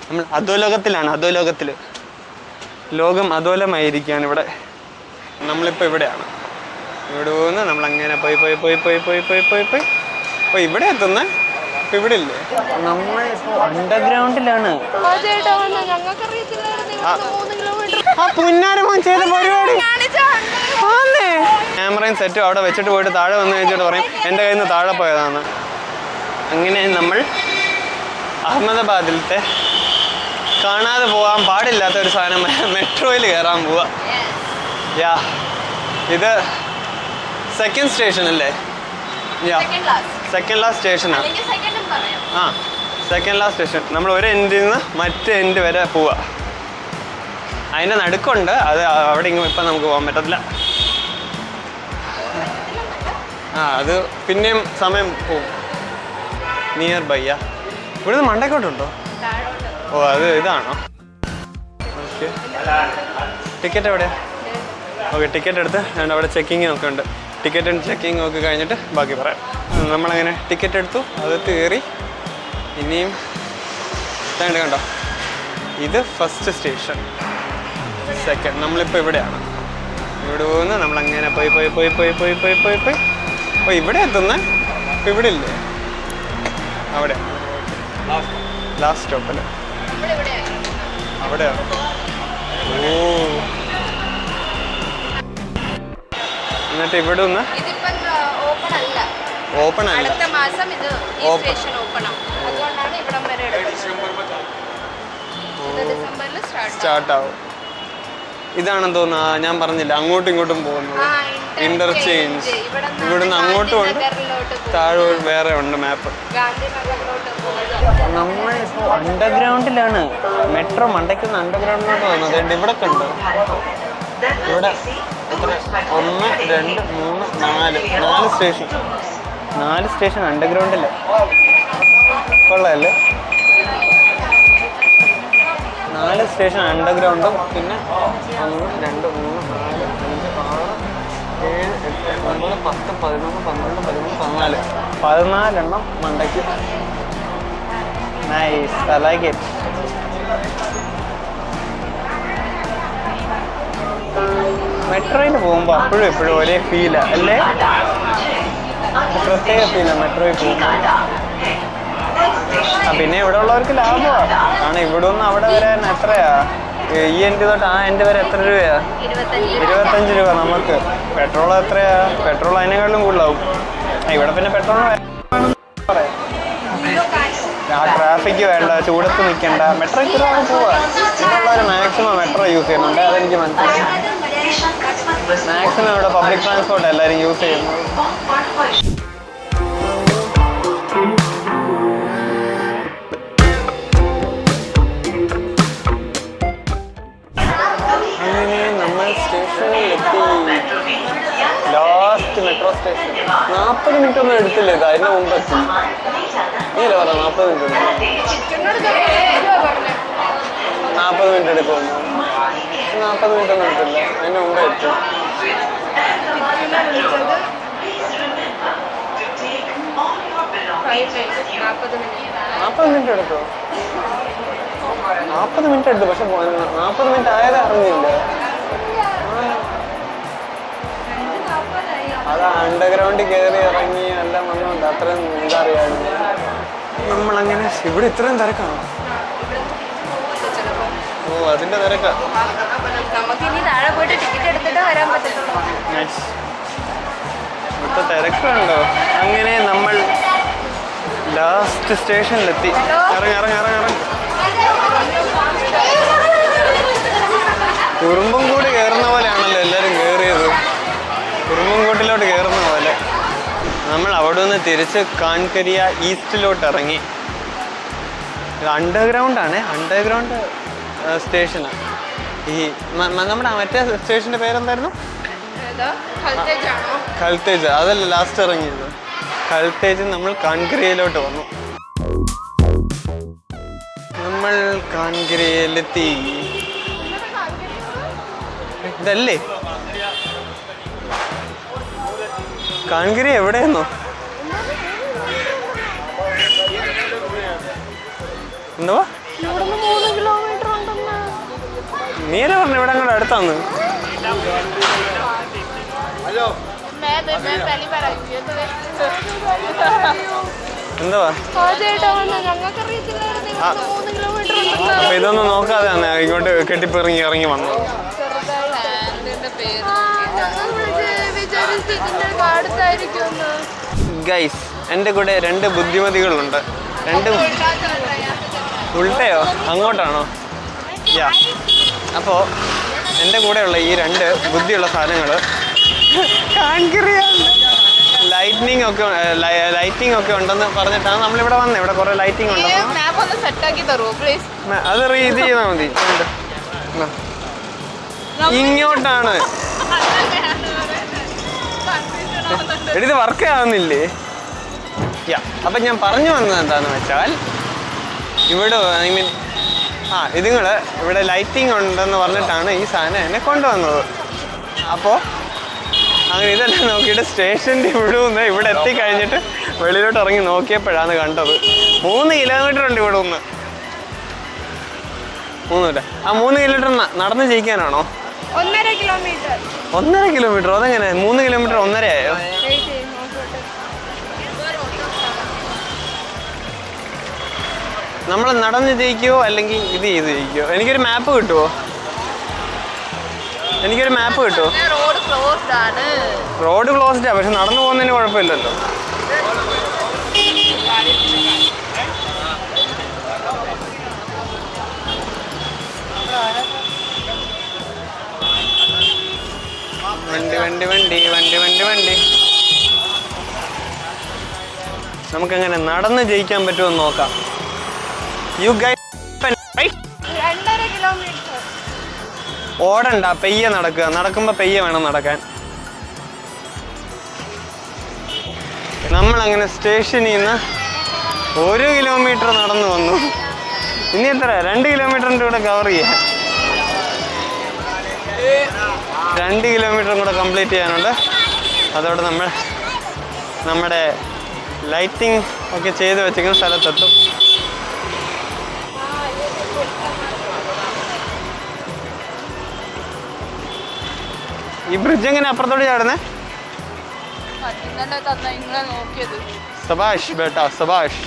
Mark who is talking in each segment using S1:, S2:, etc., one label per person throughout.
S1: നമ്മൾ അധോലോകത്തിലാണ്. ലോകം അധോലമായിരിക്കുകയാണ് ഇവിടെ. നമ്മളിപ്പോൾ ഇവിടെയാണ്. ഇവിടെ നിന്ന് നമ്മളങ്ങനെ പോയി ഇവിടെ എത്തുന്നേ. ഇപ്പം ഇവിടെ ഇല്ലേ, നമ്മളിപ്പോൾ അണ്ടർഗ്രൗണ്ടിലാണ്. ആ പുന്നാരമോൻ ചെയ്ത പരിപാടി ക്യാമറയും സെറ്റും അവിടെ വെച്ചിട്ട് പോയിട്ട് താഴെ വന്നു കഴിഞ്ഞിട്ട് പറയും എൻ്റെ കയ്യിൽ നിന്ന് താഴെ പോയതാണ്. അങ്ങനെ നമ്മൾ അഹമ്മദാബാദിലത്തെ കാണാതെ പോകാൻ പാടില്ലാത്ത ഒരു സാധനം മെട്രോയിൽ കയറാൻ പോവാ. യാ, ഇത് സെക്കൻഡ് സ്റ്റേഷൻ അല്ലേ? യാ, സെക്കൻഡ് ലാസ്റ്റ് സ്റ്റേഷനാണ്. ആ, സെക്കൻഡ് ലാസ്റ്റ് സ്റ്റേഷൻ. നമ്മൾ ഒരു എൻഡിൽ നിന്ന് മറ്റേ എൻഡ് വരെ പോവാ. അതിൻ്റെ നടുക്കുണ്ട്, അത് അവിടെ ഇപ്പം നമുക്ക് പോകാൻ പറ്റത്തില്ല. അത് പിന്നെയും സമയം പോവും. നിയർ ബൈയാ. ഇവിടുന്ന് മണ്ടക്കോട്ടുണ്ടോ? ഓ, അത് ഇതാണോ? ഓക്കെ, ടിക്കറ്റ് എവിടെയാ? ഓക്കെ, ടിക്കറ്റ് എടുത്ത് അവിടെ ചെക്കിങ് ഒക്കെ ഉണ്ട്. ടിക്കറ്റും ചെക്കിങ് ഒക്കെ കഴിഞ്ഞിട്ട് ബാക്കി പറയാം. നമ്മളങ്ങനെ ടിക്കറ്റ് എടുത്തു, അകത്ത് കയറി. ഇനിയും കണ്ടോ, ഇത് ഫസ്റ്റ് സ്റ്റേഷൻ. സെക്കൻഡ്, നമ്മളിപ്പോൾ ഇവിടെയാണ്. ഇവിടെ പോകുന്ന നമ്മളങ്ങനെ പോയി ഇവിടെ എത്തുന്നേ. ഇപ്പം ഇവിടെ ഇല്ലേ, അവിടെ ലാസ്റ്റ് സ്റ്റോപ്പല്ലേ? അവിടെയാണ്. ഓ, എന്നിട്ട് ഇവിടെ ഒന്ന് ഓപ്പൺ അല്ല, സ്റ്റാർട്ടാവും. ഇതാണെന്ന് തോന്നുന്നു. ഞാൻ പറഞ്ഞില്ല, അങ്ങോട്ടും ഇങ്ങോട്ടും പോകുന്നത് ഇന്റർചേഞ്ച്. ഇവിടുന്ന് അങ്ങോട്ടും ഉണ്ട്, താഴെ വേറെ ഉണ്ട് മാപ്പ്. നമ്മളിപ്പോൾ അണ്ടർഗ്രൗണ്ടിലാണ്. മെട്രോ മണ്ടയ്ക്കുന്ന അണ്ടർഗ്രൗണ്ടിലോട്ട് വന്നത്. ഇവിടെ ഉണ്ട്. ഇവിടെ എത്ര? 1, 2, 3, 4 സ്റ്റേഷൻ. 4 സ്റ്റേഷൻ അണ്ടർഗ്രൗണ്ടില്. കൊള്ളാമല്ലേ? 4 സ്റ്റേഷൻ അണ്ടർഗ്രൗണ്ടും പിന്നെ 1, 2, 3, 4, 5, 6, 7, 8, 9, 10, 11, 12, 13, 14 എണ്ണം മണ്ടയ്ക്ക്. Nice, I like it. മെട്രോയിൽ പോകുമ്പോൾ അപ്പോഴും എപ്പോഴും ഒരേ ഫീലാണ് അല്ലേ? പ്രത്യേക ഫീലാണ് മെട്രോയിൽ പോകുമ്പോൾ. പിന്നെ ഇവിടെ ഉള്ളവർക്ക് ലാഭമാണ്. കാരണം ഇവിടെ നിന്ന് അവിടെ വരാൻ എത്രയാ? ഈ എൻഡ് തൊട്ട് ആ എൻഡ് വരെ എത്ര രൂപയാ? 25 രൂപ. നമുക്ക് പെട്രോൾ എത്രയാ? പെട്രോൾ അതിനേക്കാളും കൂടുതലാവും. ഇവിടെ പിന്നെ പെട്രോളിന് പറയാം. ആ ട്രാഫിക്ക് വേണ്ട, ചൂടത്ത് നിൽക്കണ്ട. മെട്രോ ഇത്ര പോവാ. ഇവിടെയുള്ളവർ മാക്സിമം മെട്രോ യൂസ് ചെയ്യുന്നുണ്ട്. അതെനിക്ക് മനസ്സിലായി. മാക്സിമം ഇവിടെ പബ്ലിക് ട്രാൻസ്പോർട്ട് എല്ലാവരും യൂസ് ചെയ്യുന്നത്. അങ്ങനെ നമ്മൾ സ്റ്റേഷനിലെത്തി. Last metro station. 40 മിനിറ്റ് ഒന്നും എടുത്തില്ല. ഇത് അതിന് മുമ്പ് എത്തി. നീല പറ 40 മിനിറ്റ് 40 മിനിറ്റ് എടുക്കും. 40 മിനിറ്റ് ഒന്നും എടുത്തില്ല. അതിന് മുമ്പേ എത്തി. 40 മിനിറ്റ് എടുത്തോ? 40 മിനിറ്റ് എടുത്തു. പക്ഷെ 40 മിനിറ്റ് ആയത് അറിഞ്ഞില്ല. അത് അണ്ടർഗ്രൗണ്ടിൽ കയറി ഇറങ്ങി എല്ലാം വന്നുകൊണ്ട് അത്രയും എന്താ അറിയാതെ നമ്മളങ്ങനെ. ഇവിടെ ഇത്രയും തിരക്കാണോ? ഓ, അതിന്റെ തിരക്കാ. ഇവിടുത്തെ തിരക്കുണ്ടോ? അങ്ങനെ നമ്മൾ ലാസ്റ്റ് സ്റ്റേഷനിലെത്തി. ഇറങ്ങി. കുറുമ്പൻകോട് കയറുന്ന പോലെയാണല്ലോ എല്ലാവരും കയറിയത്. കുറുമ്പൻകോട്ടിലോട്ട് കയറുന്ന പോലെ. നമ്മൾ അവിടെ നിന്ന് തിരിച്ച് കാൻകരിയ ഈസ്റ്റിലോട്ട് ഇറങ്ങി. ഇത് അണ്ടർഗ്രൗണ്ടാണ്. അണ്ടർഗ്രൗണ്ട് സ്റ്റേഷനാണ്. ഈ നമ്മുടെ മറ്റേ സ്റ്റേഷൻ്റെ പേരെന്തായിരുന്നു? ഖൽത്തേജ്. അതല്ല ലാസ്റ്റ് ഇറങ്ങിയത്. ഖൽത്തേജ്. നമ്മൾ കാൻകരിയയിലോട്ട് വന്നു. നമ്മൾ കാൻകരിയയിലെത്തി. ഇതല്ലേ കാൻകരി? എവിടെയെന്നോ? എന്തുവാ? നീല പറഞ്ഞു ഇവിടെ അങ്ങോട്ട് അടുത്താന്ന്. എന്തുവാ അപ്പൊ ഇതൊന്നും നോക്കാതെ തന്നെ ഇങ്ങോട്ട് കെട്ടിപ്പിറങ്ങി ഇറങ്ങി വന്നു. ഗൈസ് എൻ്റെ കൂടെ 2 ബുദ്ധിമതികളുണ്ട്. 2 ഉൾട്ടയോ അങ്ങോട്ടാണോ? യാ. അപ്പോൾ എൻ്റെ കൂടെയുള്ള ഈ 2 ബുദ്ധിയുള്ള സാധനങ്ങൾ ലൈറ്റിംഗ് ഒക്കെ ഉണ്ടെന്ന് പറഞ്ഞിട്ടാണ് നമ്മളിവിടെ വന്നത്. ഇവിടെ കുറെ ലൈറ്റിംഗ് ഉണ്ടെന്ന്. അത് ഇത് ചെയ്താൽ മതി. ഇങ്ങോട്ടാണ്. ഇത് വർക്ക് ആവുന്നില്ലേ? യാ. അപ്പം ഞാൻ പറഞ്ഞു വന്നത് എന്താണെന്ന് വെച്ചാൽ ഇവിടെ ഇതുങ്ങൾ ഇവിടെ ലൈറ്റിംഗ് ഉണ്ടെന്ന് പറഞ്ഞിട്ടാണ് ഈ സാധനം എന്നെ കൊണ്ടുവന്നത്. അപ്പോൾ അങ്ങനെ ഇതെല്ലാം നോക്കിയിട്ട് സ്റ്റേഷൻ്റെ ഇവിടെ എത്തിക്കഴിഞ്ഞിട്ട് വെളിയിലോട്ട് ഇറങ്ങി നോക്കിയപ്പോഴാണ് കണ്ടത്. 3 കിലോമീറ്റർ ഉണ്ട് ഇവിടെ നിന്ന്. 3 ആ 3 കിലോമീറ്റർ നടന്ന് ജയിക്കാനാണോ? 1.5 കിലോമീറ്റർ. അതെങ്ങനെ 3 കിലോമീറ്റർ 1.5 ആയോ? നമ്മൾ നടന്ന് ജയിക്കുമോ അല്ലെങ്കിൽ ഇത് ചെയ്ത് ജയിക്കുമോ? എനിക്കൊരു മാപ്പ് കിട്ടുമോ? റോഡ് ക്ലോസ്ഡാ, പക്ഷെ നടന്നു പോകുന്നതിന് കുഴപ്പമില്ലല്ലോ. വണ്ടി നമുക്കെങ്ങനെ നടന്ന് ജയിക്കാൻ പറ്റുമെന്ന് നോക്കാം. ഓടണ്ട, പെയ്യെ നടക്കുക. നടക്കുമ്പോൾ പെയ്യെ വേണം നടക്കാൻ. നമ്മളങ്ങനെ സ്റ്റേഷനിൽ നിന്ന് 1 കിലോമീറ്റർ നടന്നു വന്നു. ഇനി എത്ര? 2 കിലോമീറ്ററിൻ്റെ കൂടെ കവർ ചെയ്യാം. 2 കിലോമീറ്ററും കൂടെ കംപ്ലീറ്റ് ചെയ്യാനുണ്ട്. അതോടെ നമ്മുടെ ലൈറ്റിംഗ് ഒക്കെ ചെയ്ത് വെച്ചിരിക്കുന്ന സ്ഥലത്തെത്തും. ഈ ബ്രിഡ്ജ് എങ്ങനെ അപ്പുറത്തോട്ട് ചാടുന്നേ? സബാഷ് ബേട്ടാ സബാഷ്.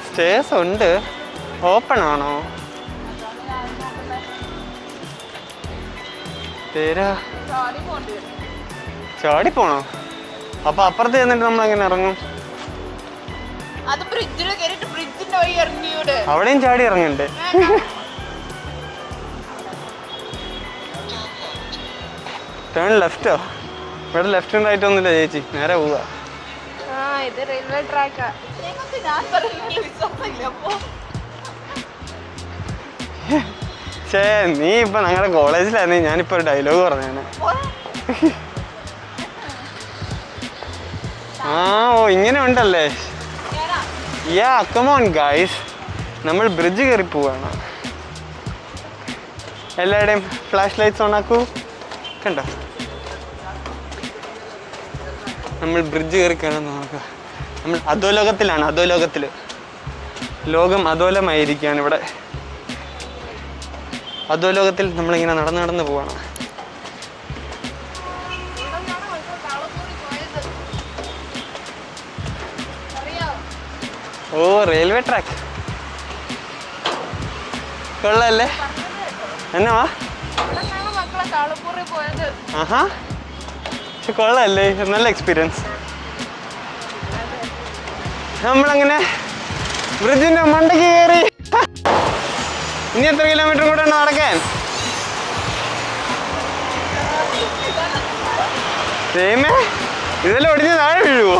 S1: സ്റ്റേഴ്സ് ഉണ്ട്. ഓപ്പൺ ആണോ? ചാടി പോണോ? അപ്പൊ അപ്പുറത്ത് ചെന്നിട്ട് നമ്മൾ എങ്ങനെ ഇറങ്ങും? അവിടെയും ചാടി ഇറങ്ങണ്ടേ? ടേൺ ലെഫ്റ്റോ? ഇവിടെ ലെഫ്റ്റും റൈറ്റും ഒന്നുമില്ല ചേച്ചി, നേരെ പോവുക. ഛേ, നീ ഇപ്പൊ ഞങ്ങളുടെ കോളേജിലായിരുന്നു. ഞാനിപ്പോ ഒരു ഡയലോഗ് പറഞ്ഞാണ്. ഓ ഇങ്ങനെ ഉണ്ടല്ലേ. യാ കം ഓൺ ഗൈസ്, നമ്മൾ ബ്രിഡ്ജ് കയറി പോവാണ്. എല്ലാവരുടെയും ഫ്ലാഷ് ലൈറ്റ്സ് ഓൺ ആക്കൂ. കണ്ടോ, നമ്മൾ ബ്രിഡ്ജ് കയറി കാണാൻ നോക്കുക. നമ്മൾ അധോലോകത്തിലാണ്. അധോലോകത്തിൽ ലോകം അധോലമായിരിക്കുകയാണ്. ഇവിടെ അധോലോകത്തിൽ നമ്മളിങ്ങനെ നടന്ന് പോവാണ്. ഓ റെയിൽവേ ട്രാക്ക് കൊള്ളല്ലേ? എന്നാ ആഹാ, പക്ഷെ കൊള്ളല്ലേ, നല്ല എക്സ്പീരിയൻസ്. നമ്മളങ്ങനെ ബ്രിഡ്ജിന്റെ മണ്ടയ്ക്ക് കയറി. ഇനി എത്ര കിലോമീറ്റർ കൂടെ ഉണ്ട് നടക്കാൻ? സേമേ, ഇതെല്ലാം ഒടിഞ്ഞ് താഴെ വീഴുവോ?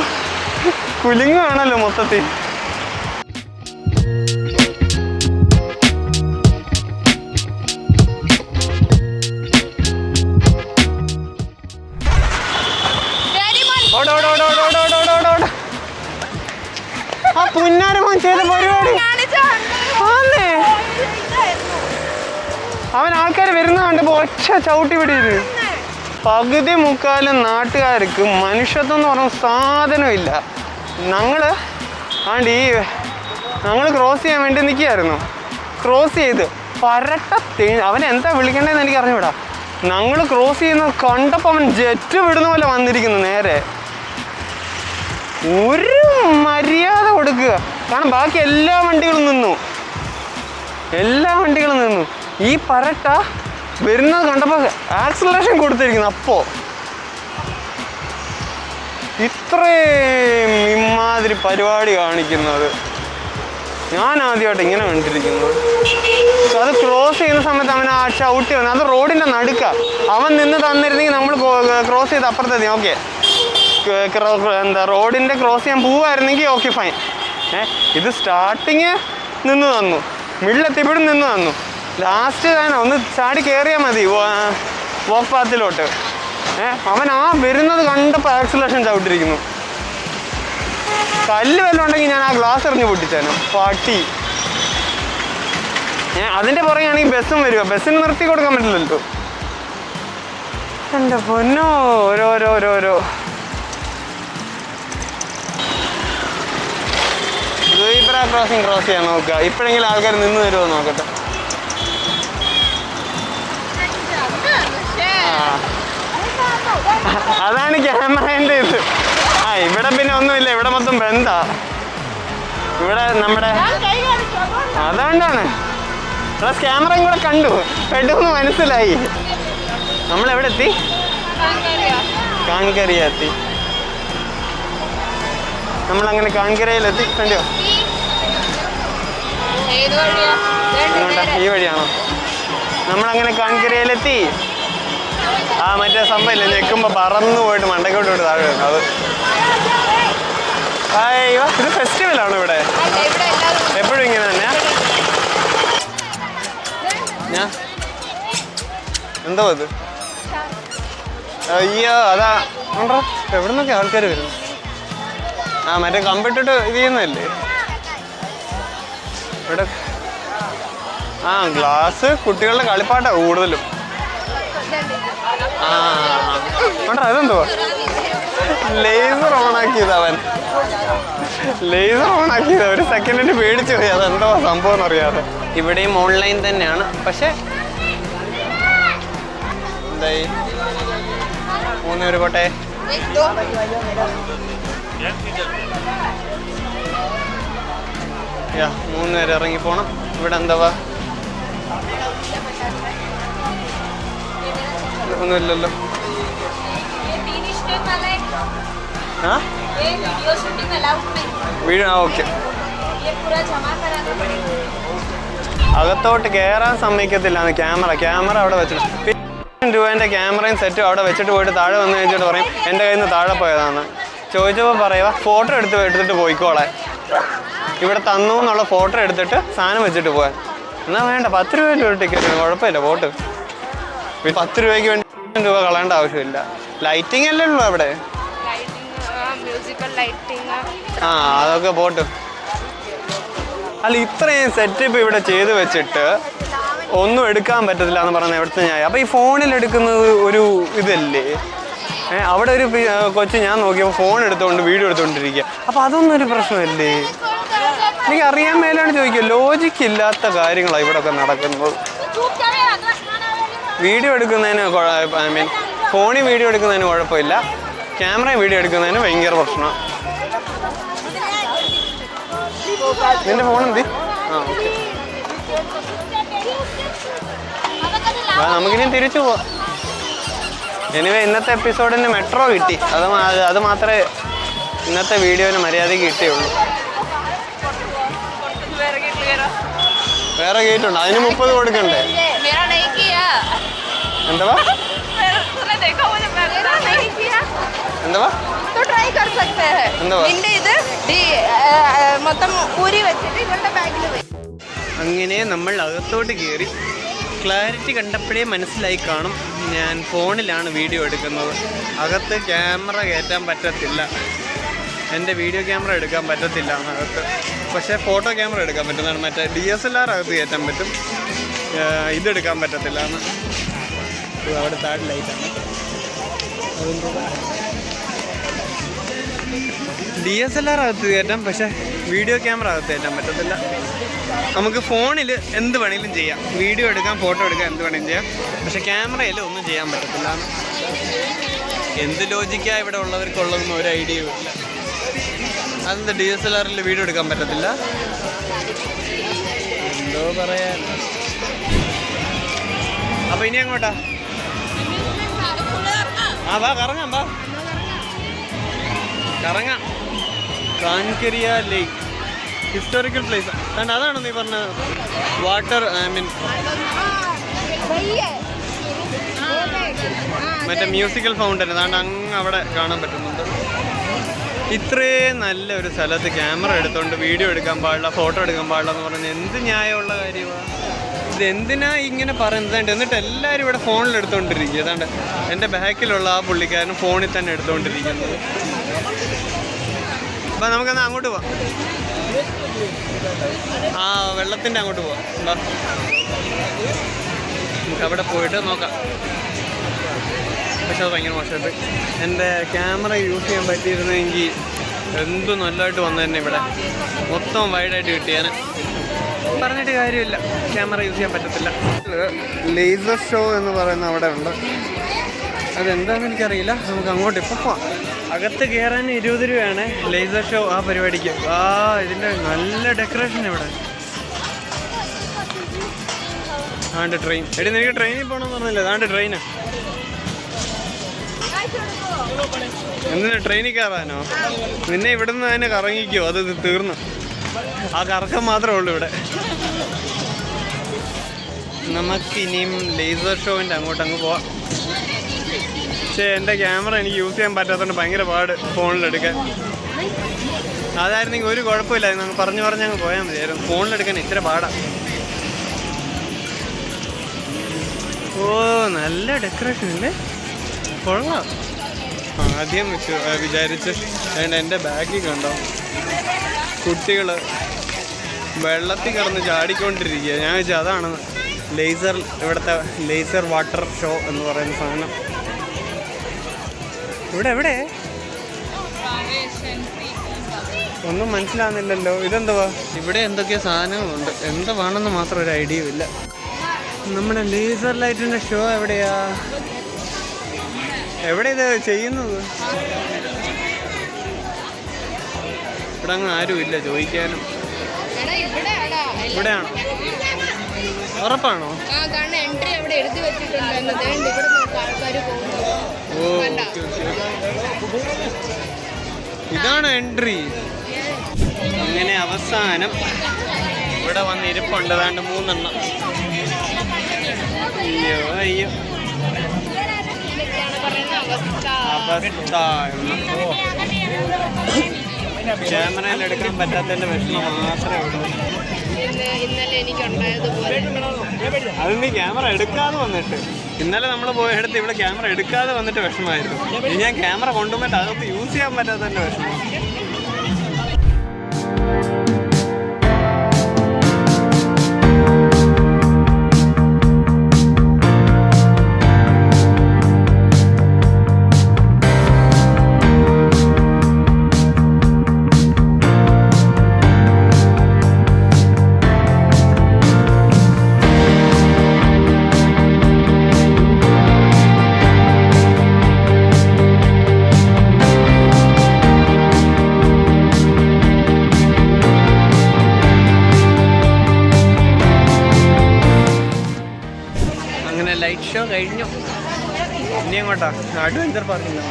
S1: കുലുങ്ങുവാണല്ലോ മൊത്തത്തിൽ. ആ പുന്നാരമോൻ ചെയ്ത പരിപാടി ആന്നേ. അവൻ ആൾക്കാർ വരുന്ന കണ്ടപ്പോ ഒറ്റ ചവിട്ടി പിടിയത്. പകുതി മുക്കാലും നാട്ടുകാർക്ക് മനുഷ്യത്വം എന്ന് പറഞ്ഞ സാധനമില്ല. ഞങ്ങൾ ക്രോസ് ചെയ്യാൻ വേണ്ടി നിൽക്കുകയായിരുന്നു. ക്രോസ് ചെയ്ത് പരട്ട അവൻ എന്താ വിളിക്കേണ്ടതെന്ന് എനിക്ക് അറിഞ്ഞൂടാ. ഞങ്ങൾ ക്രോസ് ചെയ്യുന്നത് കണ്ടപ്പോൾ അവൻ ജെറ്റ് വിടുന്ന പോലെ വന്നിരിക്കുന്നു നേരെ. ഒരു മര്യാദ കൊടുക്കുക. കാരണം ബാക്കി എല്ലാ വണ്ടികളും നിന്നു. ഈ പരട്ട വരുന്നത് കണ്ടപ്പോൾ ആക്സിലറേഷൻ കൊടുത്തിരിക്കുന്നു. അപ്പോൾ ഇത്രയും ഇമാതിരി പരിപാടി കാണിക്കുന്നത് ഞാൻ ആദ്യമായിട്ട് ഇങ്ങനെ കണ്ടിരിക്കുന്നത്. അത് ക്രോസ് ചെയ്യുന്ന സമയത്ത് അവൻ ആ ഷൗട്ട് വന്നു. അത് റോഡിൻ്റെ നടുക്ക. അവൻ നിന്ന് തന്നിരുന്നെങ്കിൽ നമ്മൾ ക്രോസ് ചെയ്ത് അപ്പുറത്തെത്തി. ഓക്കെ, എന്താ റോഡിൻ്റെ ക്രോസ് ചെയ്യാൻ പോവായിരുന്നെങ്കിൽ ഓക്കെ ഫൈൻ. ഇത് സ്റ്റാർട്ടിങ് നിന്ന് തന്നു, മിഡിലെത്തിയപ്പോഴും നിന്ന് തന്നു. ലാസ്റ്റ് തന്നെ ഒന്ന് ചാടി കയറിയാൽ മതി വോക്ക് പാത്തിലോട്ട്. അവൻ ആ വരുന്നത് കണ്ടപ്പോൾ ആക്സിലേഷൻ ചവിട്ടിരിക്കുന്നു. കല്ല് വല്ലതും ഉണ്ടെങ്കിൽ ഞാൻ ആ ഗ്ലാസ് എറിഞ്ഞ് പൊട്ടിച്ചേനെ പാട്ടി. അതിൻ്റെ പുറകെയാണെങ്കിൽ ബസ്സും വരിക. ബസ്സിന് നിർത്തി കൊടുക്കാൻ പറ്റില്ലല്ലോ. എൻ്റെ പൊന്നോ, ഓരോരോ സീബ്ര ക്രോസിങ് ക്രോസ് ചെയ്യാൻ നോക്കുക. ഇപ്പോഴെങ്കിലും ആൾക്കാർ നിന്ന് തരുമോ നോക്കട്ടെ. അതാണ് ക്യാമറേൻ്റെ ഇത്. ഇവിടെ പിന്നെ ഒന്നുമില്ല, ഇവിടെ മൊത്തം ബന്ധാ. ഇവിടെ നമ്മുടെ അതുകൊണ്ടാണ് പ്ലസ് ക്യാമറയും കൂടെ കണ്ടു പെട്ടെന്ന് മനസ്സിലായി. നമ്മളെവിടെ എത്തി? കാൻകറിയ എത്തി. നമ്മളങ്ങനെ കാൻകരയിലെത്തി. കണ്ടോ? ഈ വഴിയാണോ? നമ്മളങ്ങനെ കാൻകരയിലെത്തി. ആ മറ്റേ സംഭവമില്ല, ഞെക്കുമ്പോൾ പറന്നു പോയിട്ട് മണ്ടക്കോട്ട് പോയിട്ട് താഴെ വരുന്നു. അത് അയ്യോ, ഇത് ഫെസ്റ്റിവലാണോ ഇവിടെ? എപ്പോഴും ഇങ്ങനെ തന്നെയാ? ഞാൻ എന്തോ ഇത്? അയ്യോ, അതാ ഉണ്ടോ? എവിടെ നിന്നൊക്കെ ആൾക്കാർ വരുന്നു? ആ മറ്റേ കമ്പിട്ടിട്ട് ഇത് ചെയ്യുന്നതല്ലേ ഇവിടെ? ആ ഗ്ലാസ് കുട്ടികളുടെ കളിപ്പാട്ടാണ് കൂടുതലും. ഉണ്ടോ? അതെന്തുവാ? ലേസർ ഓണാക്കിയത് അവൻ. ലേസർ ഓണാക്കിയത് ഒരു സെക്കൻഡിന് പേടിച്ചു പോയി. അതെന്തോ സംഭവം എന്നറിയാതെ. ഇവിടെയും ഓൺലൈൻ തന്നെയാണ്. പക്ഷെ എന്തായി 3 പേര് പോട്ടെ. യാ 3 പേര് ഇറങ്ങിപ്പോണം. ഇവിടെ എന്താ ഒന്നുമില്ലല്ലോ. Video okay. അകത്തോട്ട് കയറാൻ സമ്മതിക്കത്തില്ല ക്യാമറ അവിടെ വെച്ചിട്ട്. 1000 രൂപേൻ്റെ ക്യാമറയും സെറ്റും അവിടെ വെച്ചിട്ട് പോയിട്ട് താഴെ വന്ന് കഴിച്ചിട്ട് പറയും എൻ്റെ കയ്യിൽ നിന്ന് താഴെ പോയതാണ്. ചോദിച്ചപ്പോൾ പറയുക ഫോട്ടോ എടുത്തിട്ട് പോയിക്കോളെ. ഇവിടെ തന്നു എന്നുള്ള ഫോട്ടോ എടുത്തിട്ട് സാധനം വെച്ചിട്ട് പോകാൻ. എന്നാൽ വേണ്ട, 10 രൂപയിൽ ഒരു ടിക്കറ്റ് കുഴപ്പമില്ല, പോട്ട്. 10 രൂപയ്ക്ക് വേണ്ടി 1000 രൂപ കളയേണ്ട ആവശ്യമില്ല. ലൈറ്റിംഗ് അല്ലേ ഉള്ളൂ അവിടെ. ആ അതൊക്കെ പോട്ട്. അല്ല ഇത്രയും സെറ്റപ്പ് ഇവിടെ ചെയ്ത് വെച്ചിട്ട് ഒന്നും എടുക്കാൻ പറ്റത്തില്ല എന്ന് പറഞ്ഞാൽ എവിടുത്തെ ഞാൻ. അപ്പോൾ ഈ ഫോണിൽ എടുക്കുന്നത് ഒരു ഇതല്ലേ? അവിടെ ഒരു കൊച്ചു ഞാൻ നോക്കിയപ്പോൾ ഫോൺ എടുത്തുകൊണ്ട് വീഡിയോ എടുത്തുകൊണ്ടിരിക്കുക. അപ്പോൾ അതൊന്നും ഒരു പ്രശ്നമല്ലേ? എനിക്ക് അറിയാൻ മേലാണ് ചോദിക്കുക. ലോജിക്ക് ഇല്ലാത്ത കാര്യങ്ങളാണ് ഇവിടെ ഒക്കെ നടക്കുന്നത്. വീഡിയോ എടുക്കുന്നതിന് ഐ മീൻ ഫോണിൽ വീഡിയോ എടുക്കുന്നതിന് കുഴപ്പമില്ല, ക്യാമറ വീഡിയോ എടുക്കുന്നതിന് ഭയങ്കര പ്രശ്നമാണ്. നിന്റെ ഫോൺ എന്തി? ആ ഓക്കെ. നമുക്കിനി തിരിച്ചു പോവാം. എനിവേ ഇന്നത്തെ എപ്പിസോഡിന് മെട്രോ കിട്ടി. അത് മാത്രമേ ഇന്നത്തെ വീഡിയോന് മര്യാദയ്ക്ക് കിട്ടിയുള്ളൂ. വേറെ ഗേറ്റ് ഉണ്ട്, അതിന് 30 കൊടുക്കണ്ടേ? എന്താ എന്താ അങ്ങനെ നമ്മൾ അകത്തോട്ട് കയറി. ക്ലാരിറ്റി കണ്ടപ്പോഴേ മനസ്സിലായി കാണും ഞാൻ ഫോണിലാണ് വീഡിയോ എടുക്കുന്നത്. അകത്ത് ക്യാമറ കയറ്റാൻ പറ്റത്തില്ല, എൻ്റെ വീഡിയോ ക്യാമറ എടുക്കാൻ പറ്റത്തില്ല അകത്ത്. പക്ഷേ ഫോട്ടോ ക്യാമറ എടുക്കാൻ പറ്റുന്നതാണ്. മറ്റേ DSLR അകത്ത് കയറ്റാൻ പറ്റും, ഇതെടുക്കാൻ പറ്റത്തില്ല എന്ന്. അവിടെ താഴെ ലൈറ്റാണ്. DSLR അകത്ത് കയറ്റാം, പക്ഷേ വീഡിയോ ക്യാമറ അകത്ത് കയറ്റാൻ പറ്റത്തില്ല. നമുക്ക് ഫോണിൽ എന്ത് വേണമെങ്കിലും ചെയ്യാം, വീഡിയോ എടുക്കാം, ഫോട്ടോ എടുക്കാം, എന്ത് വേണമെങ്കിലും ചെയ്യാം. പക്ഷെ ക്യാമറയിൽ ഒന്നും ചെയ്യാൻ പറ്റത്തില്ല. എന്ത് ലോജിക്കാ ഇവിടെ ഉള്ളവർക്കുള്ളതെന്ന് ഒരു ഐഡിയയും ഇല്ല. അതെന്താ DSLR-ൽ വീഡിയോ എടുക്കാൻ പറ്റത്തില്ല? എന്തോ പറയാൻ. അപ്പോൾ ഇനി അങ്ങോട്ടാ? വാ കറങ്ങാം, വാ കറങ്ങാം. കാൻകരിയ ലേക്ക് ഹിസ്റ്റോറിക്കൽ പ്ലേസ്. അതുകൊണ്ട് അതാണോ നീ പറഞ്ഞ വാട്ടർ, ഐ മീൻ മറ്റേ മ്യൂസിക്കൽ ഫൗണ്ടൻ? അതുകൊണ്ട് അങ്ങ് അവിടെ കാണാൻ പറ്റുന്നുണ്ട്. ഇത്രയും നല്ലൊരു സ്ഥലത്ത് ക്യാമറ എടുത്തുകൊണ്ട് വീഡിയോ എടുക്കാൻ പാടില്ല, ഫോട്ടോ എടുക്കാൻ പാടില്ല എന്ന് പറഞ്ഞാൽ എന്ത് ന്യായമുള്ള കാര്യമാണ്? ഇതെന്തിനാ ഇങ്ങനെ പറയുന്നത്? എന്നിട്ട് എല്ലാവരും ഇവിടെ ഫോണിൽ എടുത്തുകൊണ്ടിരിക്കുക. അതാണ്ട് എൻ്റെ ബാക്കിലുള്ള ആ പുള്ളിക്കാരനും ഫോണിൽ തന്നെ എടുത്തുകൊണ്ടിരിക്കുന്നത്. അപ്പം നമുക്കെന്നാൽ അങ്ങോട്ട് പോവാം. ആ വെള്ളത്തിൻ്റെ അങ്ങോട്ട് പോവാം. എന്താ നമുക്ക് അവിടെ പോയിട്ട് നോക്കാം. പക്ഷെ അത് ഭയങ്കര മോശമായിട്ട്. എൻ്റെ ക്യാമറ യൂസ് ചെയ്യാൻ പറ്റിയിരുന്നെങ്കിൽ എന്തു നല്ലതായിട്ട് വന്നു തന്നെ. ഇവിടെ മൊത്തം വൈഡായിട്ട് കിട്ടിയാൽ പറഞ്ഞിട്ട് കാര്യമില്ല, ക്യാമറ യൂസ് ചെയ്യാൻ പറ്റത്തില്ല. ലേസർ ഷോ എന്ന് പറയുന്ന അവിടെ ഉണ്ട്. അതെന്താണെന്ന് എനിക്കറിയില്ല. നമുക്ക് അങ്ങോട്ട് ഇപ്പോൾ പോവാം. അകത്ത് കയറാൻ 20 രൂപയാണ് ലേസർ ഷോ ആ പരിപാടിക്ക്. ഇതിൻ്റെ നല്ല ഡെക്കറേഷൻ ഇവിടെ. ആണ്ട് ട്രെയിൻ. എടി നിനക്ക് ട്രെയിനിൽ പോകണമെന്ന് പറഞ്ഞില്ലേ? അതാണ്ട് ട്രെയിനാ. എന്തിനാ ട്രെയിനിൽ കയറാനോ? നിന്നെ ഇവിടെ നിന്ന് തന്നെ കറങ്ങിക്കോ, അത് തീർന്നു. ആ കറക്കം മാത്രമേ ഉള്ളൂ ഇവിടെ. നമുക്കിനിയും ലേസർ ഷോവിൻ്റെ അങ്ങോട്ടങ്ങ് പോവാം. പക്ഷേ എൻ്റെ ക്യാമറ എനിക്ക് യൂസ് ചെയ്യാൻ പറ്റാത്തതുകൊണ്ട് ഭയങ്കര പാട് ഫോണിലെടുക്കാൻ. അതായിരുന്നെങ്കിൽ ഒരു കുഴപ്പമില്ലായിരുന്നു, അങ്ങ് പറഞ്ഞ് പോയാൽ മതിയായിരുന്നു. ഫോണിലെടുക്കാൻ ഇത്ര പാടാണ്. ഓ നല്ല ഡെക്കറേഷൻ അല്ലേ, കൊള്ളാം. ആദ്യം വിചാരിച്ച് എൻ്റെ ബാഗിൽ കണ്ടോ കുട്ടികൾ വെള്ളത്തിൽ കിടന്ന് ചാടിക്കൊണ്ടിരിക്കുക. ഞാൻ വെച്ചാൽ അതാണ് ലേസർ, ഇവിടുത്തെ ലേസർ വാട്ടർ ഷോ എന്ന് പറയുന്ന സാധനം. എവിടെ ഒന്നും മനസ്സിലാകുന്നില്ലല്ലോ. ഇതെന്തുവാ? ഇവിടെ എന്തൊക്കെയോ സാധനങ്ങളുണ്ട്, എന്താണെന്ന് മാത്രം ഒരു ഐഡിയ ഇല്ല. നമ്മുടെ ലേസർ ലൈറ്റിൻ്റെ ഷോ എവിടെയാ? എവിടെ ഇത് ചെയ്യുന്നത്? ഇവിടെ അങ്ങ് ആരുമില്ല ചോദിക്കാനും. ഇവിടെയാണോ? ഉറപ്പാണോ? ഓ ഇതാണ് എൻട്രി. അങ്ങനെ അവസാനം ഇവിടെ വന്ന് ഇരിപ്പുണ്ട്. ഏതാണ്ട് 3 എണ്ണം. അയ്യോ അവസ്ഥ. ക്യാമറയിൽ എടുക്കാൻ പറ്റാത്തതിൻ്റെ വിഷമം മാത്രമേ ഉള്ളൂ. അത് നീ ക്യാമറ എടുക്കാതെ വന്നിട്ട്, ഇന്നലെ നമ്മൾ പോയെടുത്ത് ഇവിടെ ക്യാമറ എടുക്കാതെ വന്നിട്ട് വിഷമമായിരുന്നു. ഇനി ഞാൻ ക്യാമറ കൊണ്ടുപോയിട്ട് അതൊക്കെ യൂസ് ചെയ്യാൻ പറ്റാത്തതിൻ്റെ വിഷമം. ലൈറ്റ് ഷോ കഴിഞ്ഞു. ഇനി എങ്ങോട്ടാ? അഡ്വഞ്ചർ പാർക്കില്ല,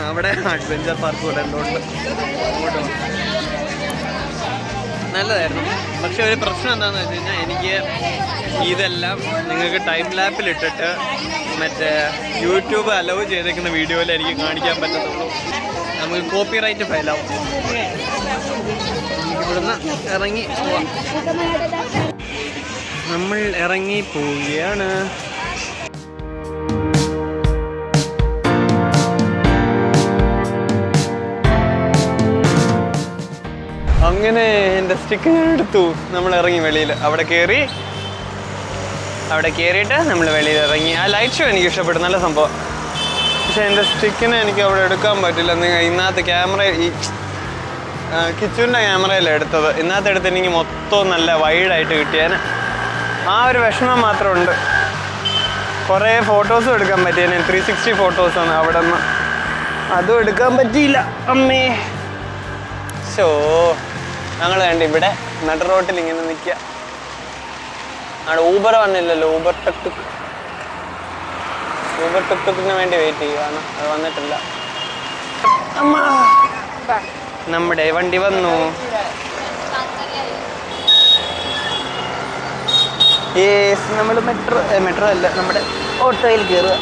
S1: അവിടെ അഡ്വഞ്ചർ പാർക്ക് പോലെ എന്തുകൊണ്ട് അങ്ങോട്ട് നല്ലതായിരുന്നു. പക്ഷെ ഒരു പ്രശ്നം എന്താണെന്ന് വെച്ച് കഴിഞ്ഞാൽ, എനിക്ക് ഇതെല്ലാം നിങ്ങൾക്ക് ടൈം ലാപ്പിൽ ഇട്ടിട്ട് മറ്റേ യൂട്യൂബ് അലോ ചെയ്തേക്കുന്ന വീഡിയോയിൽ എനിക്ക് കാണിക്കാൻ പറ്റത്തുള്ളൂ. നമുക്ക് കോപ്പിറൈറ്റ് ഫയലാവും. ഇവിടുന്ന് ഇറങ്ങി പോവാം. നമ്മൾ ഇറങ്ങി പോവുകയാണ്. അങ്ങനെ എൻ്റെ സ്റ്റിക്ക് ഞാൻ എടുത്തു. നമ്മൾ ഇറങ്ങി വെളിയിൽ. അവിടെ കയറിയിട്ട് നമ്മൾ വെളിയിൽ ഇറങ്ങി. ആ ലൈറ്റ് ഷോ എനിക്ക് ഇഷ്ടപ്പെട്ടു, നല്ല സംഭവം. പക്ഷെ എൻ്റെ സ്റ്റിക്കിനെ എനിക്ക് അവിടെ എടുക്കാൻ പറ്റില്ല. ഇന്നത്തെ ക്യാമറ കിച്ചുവിൻ്റെ ക്യാമറയല്ലേ എടുത്തത്. ഇന്നത്തെ എടുത്തിട്ടുണ്ടെങ്കിൽ മൊത്തം നല്ല വൈഡായിട്ട് കിട്ടിയേനെ. ആ ഒരു വിഷമം മാത്രമുണ്ട്. കുറേ ഫോട്ടോസും എടുക്കാൻ പറ്റിയേനെ. 360 ഫോട്ടോസാണ് അവിടെ നിന്ന്. അതും എടുക്കാൻ പറ്റിയില്ല. അമ്മേ ഷോ. ഞങ്ങൾ കണ്ട് ഇവിടെ നട റോട്ടിൽ ഇങ്ങനെ നിൽക്കുക. അവിടെ ഊബർ വന്നില്ലല്ലോ. ഊബർ ടുക്ടുക്കിന് വേണ്ടി വെയിറ്റ് ചെയ്യുകയാണ്. അത് വന്നിട്ടില്ല. അമ്മ നമ്മുടെ വണ്ടി വന്നു. നമ്മൾ മെട്രോ അല്ല, നമ്മുടെ ഓട്ടോയിൽ കയറുക.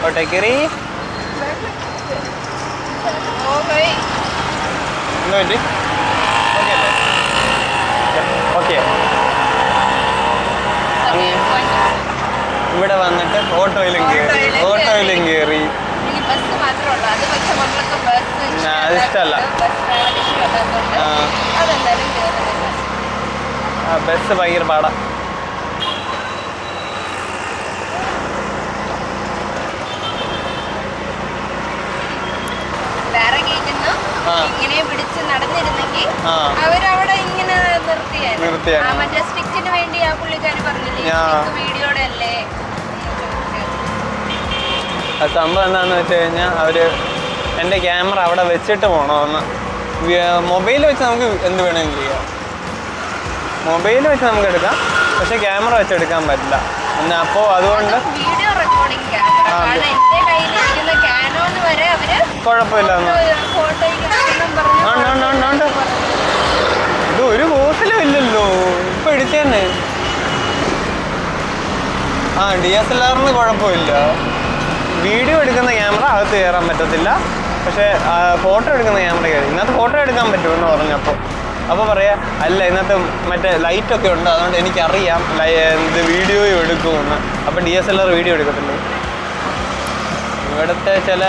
S1: ഓട്ടോ കയറി. എന്താ പറ്റി? ഓക്കെ അല്ലേ? ഓക്കെ. ഇവിടെ വന്നിട്ട് ഓട്ടോയിലും കയറി. അതിഷ്ടല്ല. ബസ് ഭയങ്കര പാടാ.
S2: ഇങ്ങനെ പിടിച്ച് നടന്നിരുന്നെങ്കിൽ അവരവിടെ ഇങ്ങനെ നിർത്തിയാണ്. മറ്റേ സ്റ്റിക്കിന് വേണ്ടി ആ പുള്ളിക്കാര് പറഞ്ഞില്ലേ വീഡിയോടെ അല്ലേ.
S1: സംഭവം എന്താണെന്ന് വെച്ച് കഴിഞ്ഞാൽ അവര് എൻ്റെ ക്യാമറ അവിടെ വെച്ചിട്ട് പോകണമെന്ന്. മൊബൈൽ വെച്ച് നമുക്ക് എന്ത് വേണമെങ്കിലും ചെയ്യാം. മൊബൈൽ വെച്ച് നമുക്ക് എടുക്കാം, പക്ഷെ ക്യാമറ വെച്ചെടുക്കാൻ പറ്റില്ല. പിന്നെ അപ്പോൾ അതുകൊണ്ട്
S2: വീഡിയോ റെക്കോർഡിംഗ്
S1: കുഴപ്പമില്ല. ഇത് ഒരു ബോസിലും ഇല്ലല്ലോ ഇപ്പൊ എടുത്തന്നെ. DSLR-ന് കുഴപ്പമില്ല. വീഡിയോ എടുക്കുന്ന ക്യാമറ അകത്ത് കയറാൻ പറ്റത്തില്ല, പക്ഷേ ഫോട്ടോ എടുക്കുന്ന ക്യാമറ കയറി. ഇന്നത്തെ ഫോട്ടോ എടുക്കാൻ പറ്റുമെന്ന് പറഞ്ഞപ്പോൾ പറയാ അല്ല ഇന്നത്തെ മറ്റേ ലൈറ്റൊക്കെ ഉണ്ട്, അതുകൊണ്ട് എനിക്കറിയാം ഇത് വീഡിയോയും എടുക്കുമെന്ന്. അപ്പോൾ DSLR വീഡിയോ എടുക്കത്തില്ലേ. ഇവിടുത്തെ ചില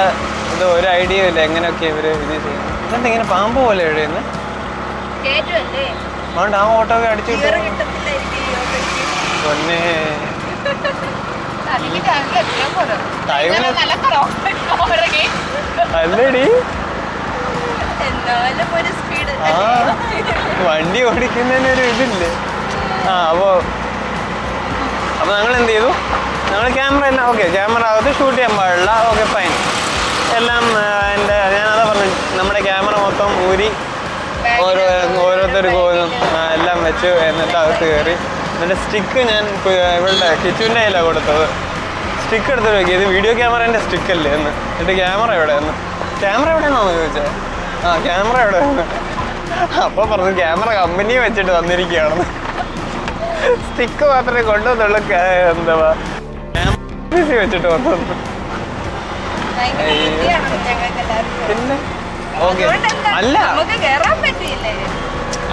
S1: ഇത് ഒരു ഐഡിയ ഇല്ല എങ്ങനെയൊക്കെ ഇവർ ഇത് ചെയ്യും. ഇതെന്താ ഇങ്ങനെ പാമ്പ് പോലെ എഴുതുന്നത്? അതുകൊണ്ട് ആ ഓട്ടോ ഒക്കെ അടിച്ചു പൊന്നേ. അല്ലടി വണ്ടി ഓടിക്കുന്നതിനൊരു ഇതില്ലേ. അപ്പോൾ ഞങ്ങൾ എന്ത് ചെയ്തു, ഞങ്ങൾ ക്യാമറ എല്ലാം ഓക്കെ, ക്യാമറ അകത്ത് ഷൂട്ട് ചെയ്യാൻ പാടില്ല, ഓക്കെ ഫൈൻ എല്ലാം. ഞാനതാ പറഞ്ഞു, നമ്മുടെ ക്യാമറ മൊത്തം ഊരി ഓരോരുത്തർക്ക് എല്ലാം വെച്ച് എന്നിട്ട് അകത്ത് കയറി. എന്നിട്ട് സ്റ്റിക്ക് ഞാൻ ഇവളുടെ കിച്ചുവിൻ്റെ കയ്യിലാണ് കൊടുത്തത്. സ്റ്റിക്ക് എടുത്ത് നോക്കി, ഇത് വീഡിയോ ക്യാമറേൻ്റെ സ്റ്റിക്കല്ലേ എന്ന്. എന്നിട്ട് ക്യാമറ എവിടെയെന്ന് ചോദിച്ചത്. ക്യാമറ എവിടെയെന്ന്. അപ്പോൾ പറഞ്ഞു ക്യാമറ കമ്പനി വെച്ചിട്ട് വന്നിരിക്കുകയാണെന്ന്. സ്റ്റിക്ക് മാത്രമേ കൊണ്ടുവന്നുള്ളൂ, എന്താ വെച്ചിട്ട് വന്നു. പിന്നെ ഓക്കെ അല്ല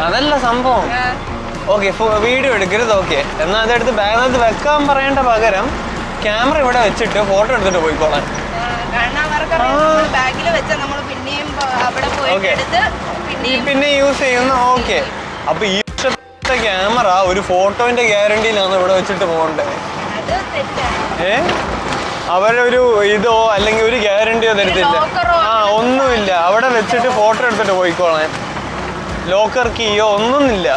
S1: അതല്ല സംഭവം. ഓക്കെ വീഡിയോ എടുക്കരുത്, ഓക്കെ എന്നാൽ അതെടുത്ത് ബാഗിനകത്ത് വെക്കാൻ പറയേണ്ട പകരം ക്യാമറ ഇവിടെ വെച്ചിട്ട് ഫോട്ടോ എടുത്തിട്ട് പോയിക്കോളാൻ. പിന്നെ യൂസ് ചെയ്യുന്ന ഓക്കെ. അപ്പൊ ഈ ക്യാമറ ഒരു ഫോട്ടോന്റെ ഗ്യാരണ്ടിയിലാണ് ഇവിടെ വെച്ചിട്ട് പോകണ്ടേ. അവരൊരു ഇതോ അല്ലെങ്കിൽ ഒരു ഗ്യാരണ്ടിയോ തരത്തില്ല. ഒന്നുമില്ല, അവിടെ വെച്ചിട്ട് ഫോട്ടോ എടുത്തിട്ട് പോയിക്കോളാൻ. ലോക്കർ കീയോ ഒന്നുമില്ല,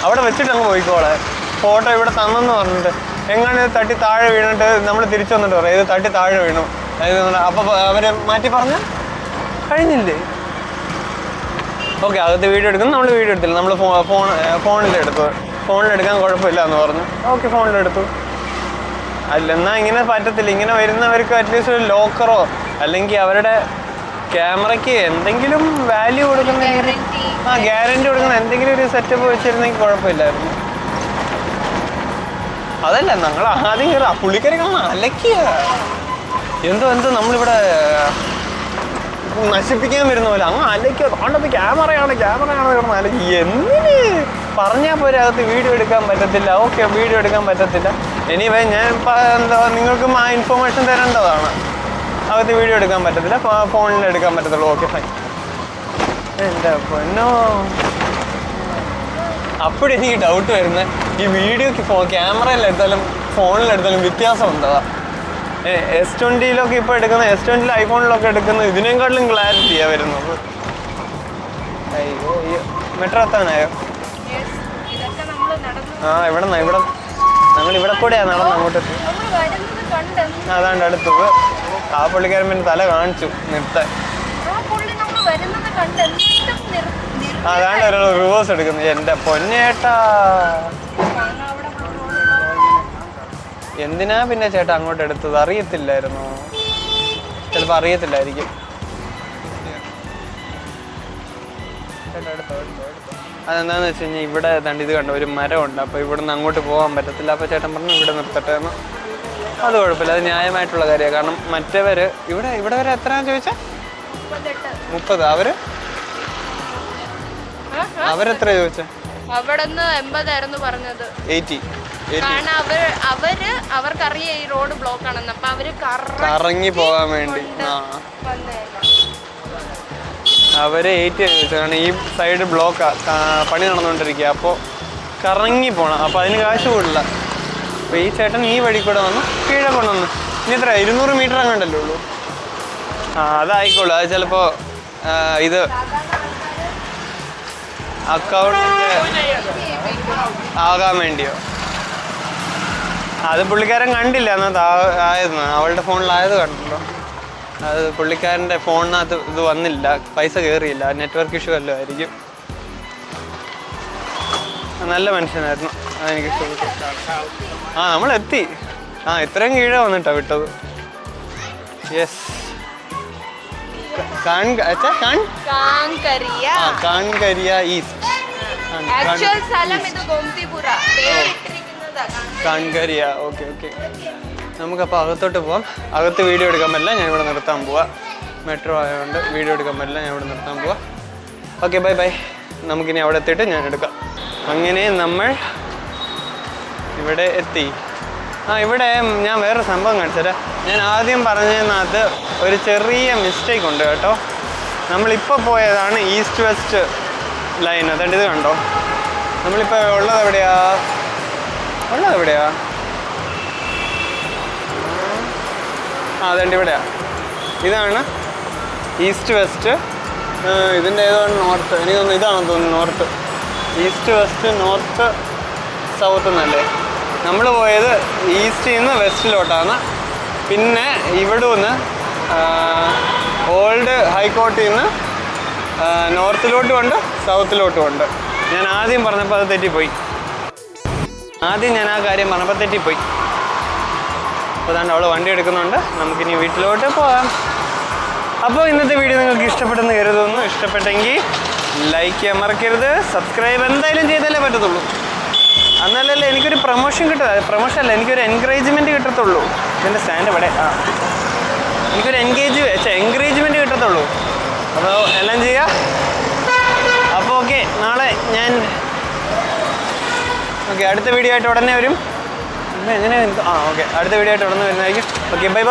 S1: അവിടെ വെച്ചിട്ട് അങ്ങ് പോയിക്കോളാൻ. ഫോട്ടോ ഇവിടെ തന്നെന്ന് പറഞ്ഞിട്ട് എങ്ങനെ തട്ടി താഴെ വീണിട്ട് നമ്മൾ തിരിച്ചു വന്നിട്ട് പറയാം ഇത് തട്ടി താഴെ വീണു. അപ്പൊ അവര് മാറ്റി പറഞ്ഞ കഴിഞ്ഞില്ലേ. ഓക്കെ അകത്ത് വീഡിയോ എടുക്കുന്നു, നമ്മൾ വീഡിയോ എടുത്തില്ല, നമ്മൾ ഫോണിലെടുത്തു. ഫോണിലെടുക്കാൻ കുഴപ്പമില്ല എന്ന് പറഞ്ഞു. ഓക്കെ ഫോണിലെടുത്തു. അല്ലെന്നാ ഇങ്ങനെ പറ്റത്തില്ല. ഇങ്ങനെ വരുന്നവർക്ക് അറ്റ്ലീസ്റ്റ് ഒരു ലോക്കറോ അല്ലെങ്കിൽ അവരുടെ ക്യാമറയ്ക്ക് എന്തെങ്കിലും വാല്യൂ കൊടുക്കുന്ന ഗ്യാരണ്ടി കൊടുക്കുന്ന എന്തെങ്കിലും ഒരു സെറ്റപ്പ് വെച്ചിരുന്നെങ്കിൽ കുഴപ്പമില്ലായിരുന്നു. അതല്ല ഞങ്ങൾ ആദ്യം പുള്ളിക്കാരികൾ അലക്കിയ എന്തോ നമ്മളിവിടെ നശിപ്പിക്കാൻ വരുന്ന പോലെ അങ്ങ് അലക്കുക. അതുകൊണ്ടത് ക്യാമറയാണ് അലക്കി. എന്തിന് പറഞ്ഞാൽ പോരെ അകത്ത് വീഡിയോ എടുക്കാൻ പറ്റത്തില്ല. ഓക്കെ വീഡിയോ എടുക്കാൻ പറ്റത്തില്ല. എനിവേ ഞാൻ എന്താ നിങ്ങൾക്കും ആ ഇൻഫോർമേഷൻ തരേണ്ടതാണ്. അകത്ത് വീഡിയോ എടുക്കാൻ പറ്റത്തില്ല, ഫോണിൽ എടുക്കാൻ പറ്റത്തുള്ളൂ. Okay fine. എൻ്റെ പൊന്നോ, അപ്പോഴെനിക്ക് ഡൗട്ട് വരുന്നത് ഈ വീഡിയോക്ക് ക്യാമറയിലെടുത്താലും ഫോണിലെടുത്താലും വ്യത്യാസം ഉണ്ടോ? S20 ഇപ്പോൾ എടുക്കുന്ന S20 ഐഫോണിലൊക്കെ എടുക്കുന്ന ഇതിനേക്കാട്ടിലും ക്ലാരിറ്റിയാണ് വരുന്നത്. അയ്യോ മെട്രോ എത്താനായോ? ഇവിടെ ഞങ്ങൾ ഇവിടെ കൂടെയാണ് നടന്ന് അങ്ങോട്ട് എത്തി. അതാണ്ട് അടുത്തത് ആ പുള്ളിക്കാരൻ പിന്നെ തല കാണിച്ചു നിർത്താൻ. അതാണ്ട് ഒരാൾ റിവേഴ്സ് എടുക്കുന്നത്. എൻ്റെ പൊന്നേട്ടാ, എന്തിനാ പിന്നെ ചേട്ടാ അങ്ങോട്ട് എടുത്തത്? അറിയത്തില്ലായിരുന്നോ? ചിലപ്പോൾ അറിയത്തില്ലായിരിക്കും. അതെന്താണെന്ന് വെച്ച് കഴിഞ്ഞാൽ ഇവിടെ ഏതാണ്ട് ഇത് കണ്ടോ ഒരു മരമുണ്ട്. അപ്പോൾ ഇവിടുന്ന് അങ്ങോട്ട് പോകാൻ പറ്റത്തില്ല. അപ്പോൾ ചേട്ടൻ പറഞ്ഞു ഇവിടെ നിർത്തട്ടെ എന്ന്. അത് കുഴപ്പമില്ല, അത് ന്യായമായിട്ടുള്ള കാര്യമാണ്. കാരണം മറ്റവർ ഇവിടെ വരെ എത്രയാണെന്ന് ചോദിച്ചാൽ 30. അവരെത്ര ചോദിച്ചാൽ?
S2: അവിടുന്ന് 80 പറഞ്ഞത്.
S1: 80.
S2: കാരണം അവർക്കറിയാം ഈ റോഡ് ബ്ലോക്ക് ആണെന്ന്. അപ്പൊ അവര്
S1: കറങ്ങി പോകാൻ വേണ്ടി അവര് 80 ചോദിച്ചത്. കാരണം ഈ സൈഡ് ബ്ലോക്കാ, പണി നടന്നുകൊണ്ടിരിക്കുക. അപ്പോൾ കറങ്ങി പോകണം. അപ്പോൾ അതിന് കാശ് കൂടില്ല. അപ്പോൾ ഈ ചേട്ടൻ ഈ വഴി കൂടെ വന്ന് കീഴെ കൊണ്ടുവന്നു. ഇനി എത്ര 200 മീറ്റർ അങ്ങോട്ടല്ലേ ഉള്ളൂ. അതായിക്കോളൂ. അത് ചിലപ്പോൾ ഇത് അക്കൗണ്ടിൻ്റെ ആകാൻ വേണ്ടിയോ? അത് പുള്ളിക്കാരൻ കണ്ടില്ല അന്നത്തെ ആയിരുന്നു. അവളുടെ ഫോണിലായത് കണ്ടല്ലോ. അത് പുള്ളിക്കാരൻ്റെ ഫോണിനകത്ത് ഇത് വന്നില്ല, പൈസ കയറിയില്ല. നെറ്റ്വർക്ക് ഇഷ്യൂ വല്ലതും ആയിരിക്കും. നല്ല മനുഷ്യനായിരുന്നു, അതെനിക്ക് ഇഷ്ടപ്പെട്ടു. നമ്മളെത്തി. ഇത്രയും കീഴേ വന്നിട്ടാ വിട്ടത്. Yes, Kankaria east. Kankaria. Okay. നമുക്കപ്പോൾ അകത്തോട്ട് പോവാം. അകത്ത് വീഡിയോ എടുക്കാൻ പറ്റില്ല, ഞാൻ ഇവിടെ നിർത്താൻ പോവാം. മെട്രോ ആയതുകൊണ്ട് വീഡിയോ എടുക്കാൻ പറ്റില്ല, ഞാൻ ഇവിടെ നിർത്താൻ പോവാം. Okay, bye. നമുക്കിനി അവിടെ എത്തിയിട്ട് ഞാൻ എടുക്കാം. അങ്ങനെ നമ്മൾ ഇവിടെ എത്തി. ഇവിടെ ഞാൻ വേറെ സംഭവം കാണിച്ചുതരാം. ഞാൻ ആദ്യം പറഞ്ഞതിനകത്ത് ഒരു ചെറിയ മിസ്റ്റേക്ക് ഉണ്ട് കേട്ടോ. നമ്മളിപ്പോൾ പോയതാണ് ഈസ്റ്റ് വെസ്റ്റ് ലൈൻ. അതുകൊണ്ട് ഇത് കണ്ടോ, നമ്മളിപ്പോൾ ഉള്ളത് എവിടെയാ? അതുകൊണ്ട് ഇവിടെയാ. ഇതാണ് ഈസ്റ്റ് വെസ്റ്റ്. ഇതിൻ്റെ ഏതാണ് നോർത്ത്? എനിക്ക് തോന്നുന്നു ഇതാണെന്ന് തോന്നുന്നു north. East west north south എന്നല്ലേ. നമ്മൾ പോയത് ഈസ്റ്റിൽ നിന്ന് വെസ്റ്റിലോട്ടാണ്. പിന്നെ ഇവിടെ നിന്ന് ഓൾഡ് ഹൈക്കോർട്ടിൽ നിന്ന് നോർത്തിലോട്ടും ഉണ്ട് സൗത്തിലോട്ടും ഉണ്ട്. ഞാൻ ആദ്യം പറഞ്ഞപ്പോൾ അത് തെറ്റിപ്പോയി. ഞാൻ ആ കാര്യം പറഞ്ഞപ്പോൾ തെറ്റിപ്പോയി. അപ്പോൾ അതുകൊണ്ട് അവൾ വണ്ടി എടുക്കുന്നുണ്ട്. നമുക്കിനി വീട്ടിലോട്ട് പോകാം. അപ്പോൾ ഇന്നത്തെ വീഡിയോ നിങ്ങൾക്ക് ഇഷ്ടപ്പെട്ടെന്ന് കരുതുന്നു. ഇഷ്ടപ്പെട്ടെങ്കിൽ ലൈക്ക് ചെയ്യാൻ മറക്കരുത്. സബ്സ്ക്രൈബ് എന്തായാലും ചെയ്താലേ പറ്റത്തുള്ളൂ. എന്നാലല്ലേ എനിക്കൊരു പ്രൊമോഷൻ കിട്ടുക. പ്രൊമോഷൻ അല്ല, എനിക്കൊരു എൻകറേജ്മെൻറ്റ് കിട്ടത്തുള്ളൂ. ഇതിൻ്റെ സ്റ്റാൻഡ് ഇവിടെ. എനിക്കൊരു എൻകറേജ്മെൻറ്റ് കിട്ടത്തുള്ളൂ. അപ്പോൾ എല്ലാം ചെയ്യുക. അപ്പോൾ ഓക്കെ, നാളെ ഞാൻ അടുത്ത വീഡിയോ ആയിട്ട് ഉടനെ വരും. എങ്ങനെ? അടുത്ത വീഡിയോ ആയിട്ട് ഉടനെ വരുന്നതായിരിക്കും. Okay, by.